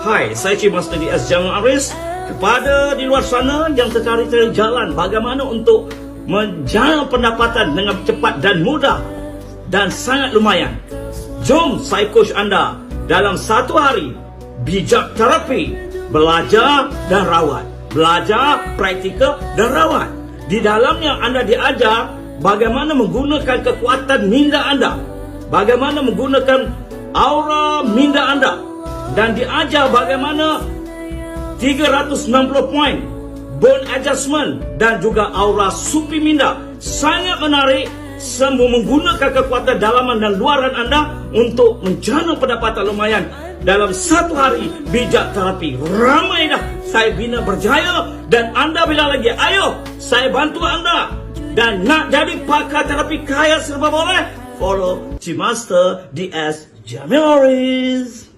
Hai, saya Cik Master DS Jamil Aris. Kepada di luar sana yang tercari-cari jalan bagaimana untuk menjana pendapatan dengan cepat dan mudah dan sangat lumayan, jom saya coach anda dalam satu hari. Bijak terapi, belajar dan rawat. Belajar, praktikal dan rawat. Di dalamnya anda diajar bagaimana menggunakan kekuatan minda anda, bagaimana menggunakan aura minda anda, dan diajar bagaimana 360 poin bone adjustment dan juga aura supi minda. Sangat menarik, semua menggunakan kekuatan dalaman dan luaran anda untuk menjana pendapatan lumayan dalam satu hari. Bijak terapi, ramai dah saya bina berjaya, dan anda bila lagi, ayo saya bantu anda. Dan nak jadi pakar terapi kaya serba boleh, follow Cik Master DS Jamil Aris.